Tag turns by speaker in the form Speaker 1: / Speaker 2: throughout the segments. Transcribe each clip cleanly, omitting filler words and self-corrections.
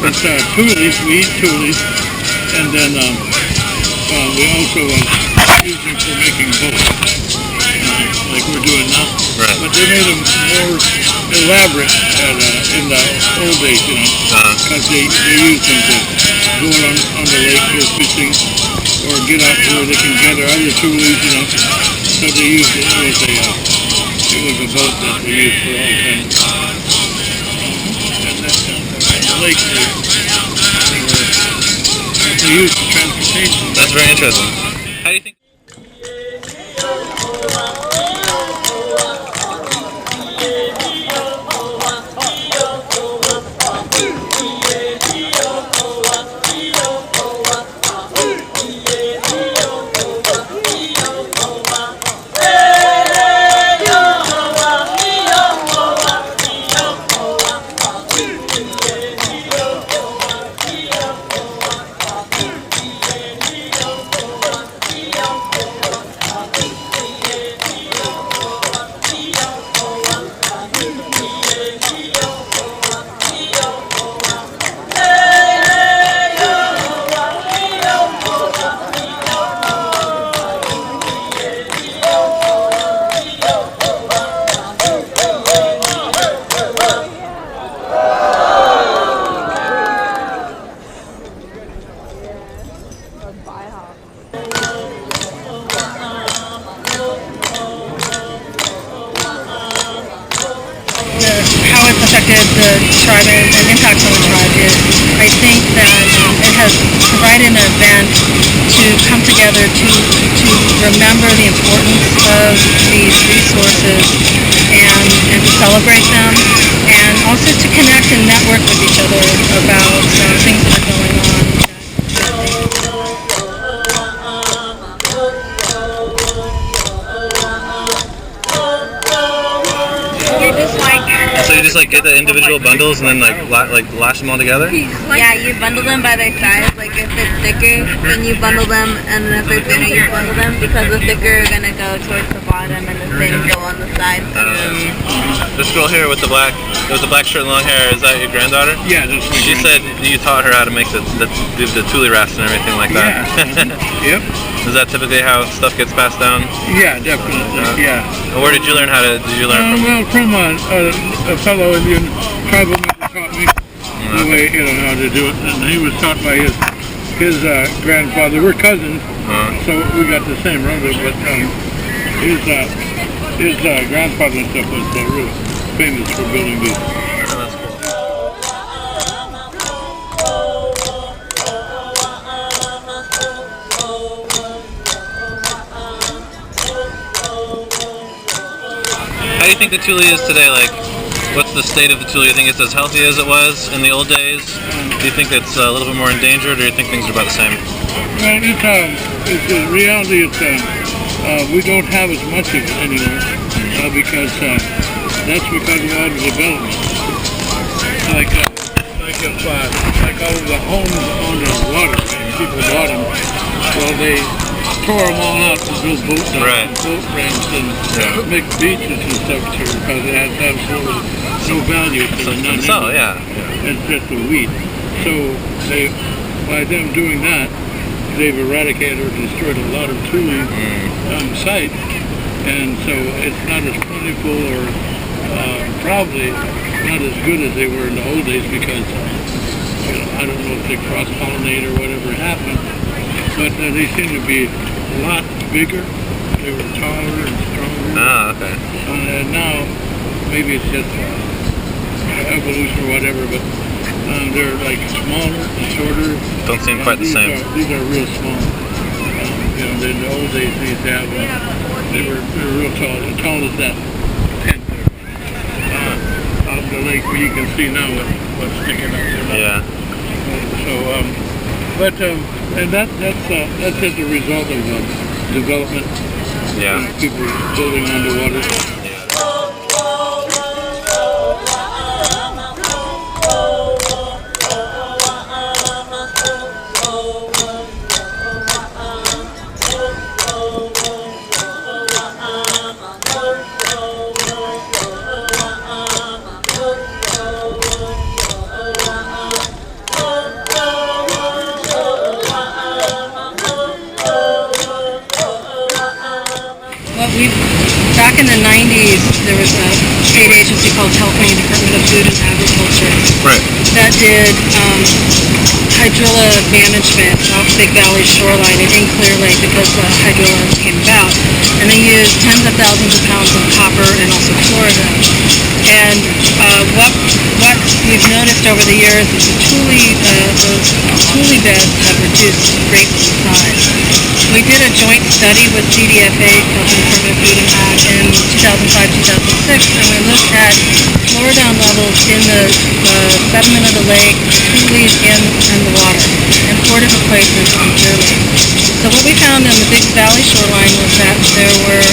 Speaker 1: It's tules. We eat tules, and then we also use them for making boats, like we're doing now.
Speaker 2: Right.
Speaker 1: But they made them more elaborate in the old days, because they used them to go on the lake, go fishing, or get out where they can gather other tules, So they used it. It was a boat that they used for all kinds. And the lake they used for transportation.
Speaker 2: That's very interesting. How do you think?
Speaker 3: How it's affected the tribe and impacts on the tribe is, I think that it has provided an event to come together to remember the importance of these resources and to celebrate them, and also to connect and network with each other about things that are going on.
Speaker 2: So you just like get the individual bundles and then like lash them all together?
Speaker 4: Yeah, you bundle them by their size. Like if it's thicker, then you bundle them, and then if they're thinner, you bundle them, because the thicker are gonna go towards the bottom and the thin go on the sides.
Speaker 2: This girl here with the black shirt and long hair, is that your granddaughter?
Speaker 1: Yeah, that's my
Speaker 2: She said you taught her how to make the Tule rafts and everything like that.
Speaker 1: Yep.
Speaker 2: Is that typically how stuff gets passed down?
Speaker 1: Yeah, definitely. Yeah.
Speaker 2: And where did you learn
Speaker 1: Well, from a fellow Indian tribal member taught me the way, how to do it, and he was taught by his grandfather. We're cousins, so we got the same relative, but his grandfather and stuff was really famous for building these.
Speaker 2: How do you think the Tule is today? Like, what's the state of the Tule? Do you think it's as healthy as it was in the old days? Do you think it's a little bit more endangered, or do you think things are about the same?
Speaker 1: Well, it's in reality, we don't have as much of it anymore, because that's because of all the development. Like all of the homes on the water, people bought them. Well, they tore them all out to build boat docks and boat ramps and make beaches and stuff too, because it has absolutely no value to the non-Indian. It's just a weed. So by them doing that, they've eradicated or destroyed a lot of Tule on site, and so it's not as plentiful or probably not as good as they were in the old days, because I don't know if they cross-pollinate or whatever happened, but they seem to be a lot bigger. They were taller and stronger.
Speaker 2: Okay.
Speaker 1: And now maybe it's just evolution or whatever, but they're like smaller, shorter.
Speaker 2: Don't seem quite the same.
Speaker 1: These are real small. In the old days, they used to have they were real tall, as tall as that tent out of the lake, where you can see now what's sticking out there.
Speaker 2: Yeah.
Speaker 1: And that's just a result of development.
Speaker 2: Yeah.
Speaker 1: And people building underwater.
Speaker 3: back in the 90s, there was a state agency called California Department of Food and Agriculture
Speaker 2: Right.
Speaker 3: that did hydrilla management off Big Valley shoreline and in Clear Lake because hydrilla came about. And they used tens of thousands of pounds of copper and also Florida. And what we've noticed over the years is the Tule beds have reduced greatly in size. We did a joint study with CDFA, California Department of Food and Ag, in 2005-2006, and we looked at fluoride levels in the sediment of the lake, Tules, and the water, in 4 different places on Clear Lake. So what we found in the Big Valley shoreline was that there was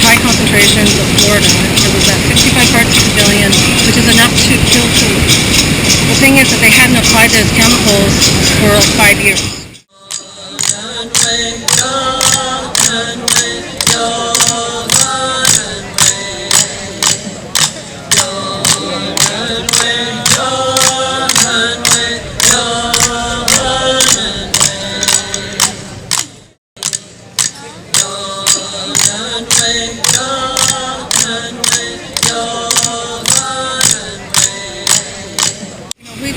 Speaker 3: high concentrations of fluoride. It was at 65 parts per billion, which is enough to kill Tules. The thing is that they hadn't applied those chemicals for 5 years.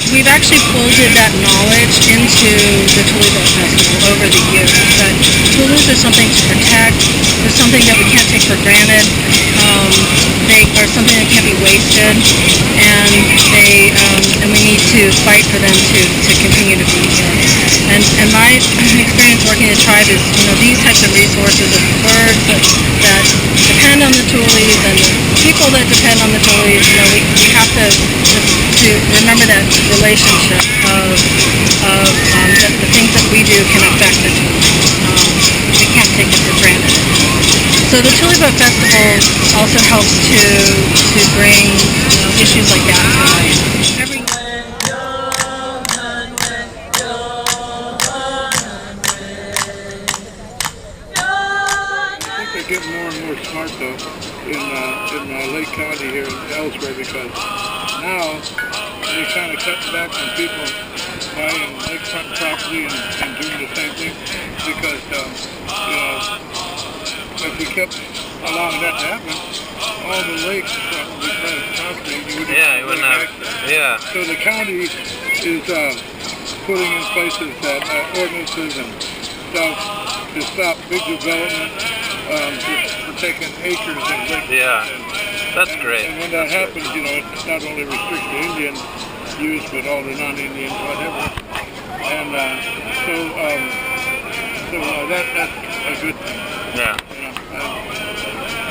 Speaker 3: We've actually folded that knowledge into the Tule Festival over the years. That Tules is something to protect, is something that we can't take for granted. They are something that can't be wasted, and we need to fight for them to continue to be here. And my experience working at Tribe is, these types of resources of birds that depend on the Tules and the people that depend on the Tules. We have to remember that relationship of the things that we do can affect the Tules. We can't take it for granted. So the Tule Boat Festival also helps to bring issues like that to light.
Speaker 1: I think they're getting more and more smart though in Lake County here and elsewhere, because now they kind of cut back on people buying lakefront property and doing the same thing, because if we kept allowing that to happen, all the lakes would be private property.
Speaker 2: You wouldn't have. Yeah.
Speaker 1: So the county is putting in places that ordinances and stuff to stop big development, for taking acres and lakes.
Speaker 2: Yeah. That's great.
Speaker 1: And when that happens, it's not only restrict the Indian use, but all the non-Indians, whatever. And that's a good thing.
Speaker 2: Yeah.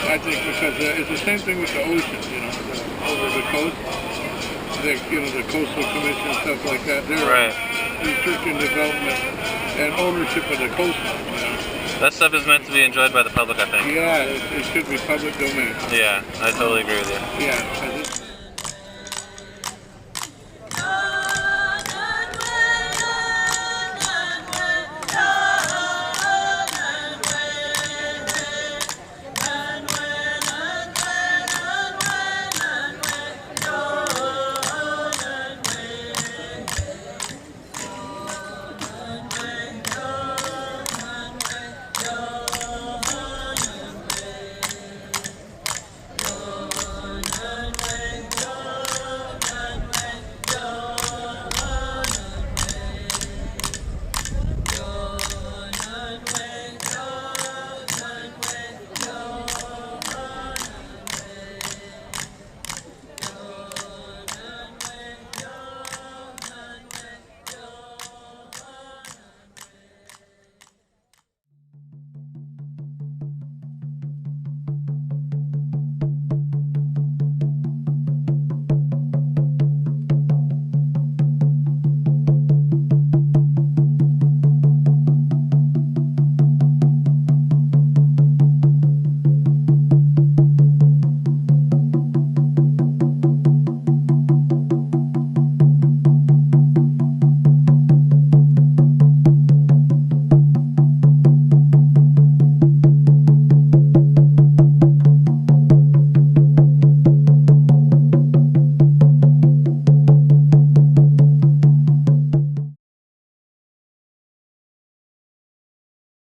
Speaker 1: I think because it's the same thing with the ocean, over the coast. The coastal commission and stuff like that. They're restricting development and ownership of the coastline.
Speaker 2: That stuff is meant to be enjoyed by the public, I think.
Speaker 1: Yeah, it should be public domain.
Speaker 2: Yeah, I totally agree with you.
Speaker 1: Yeah,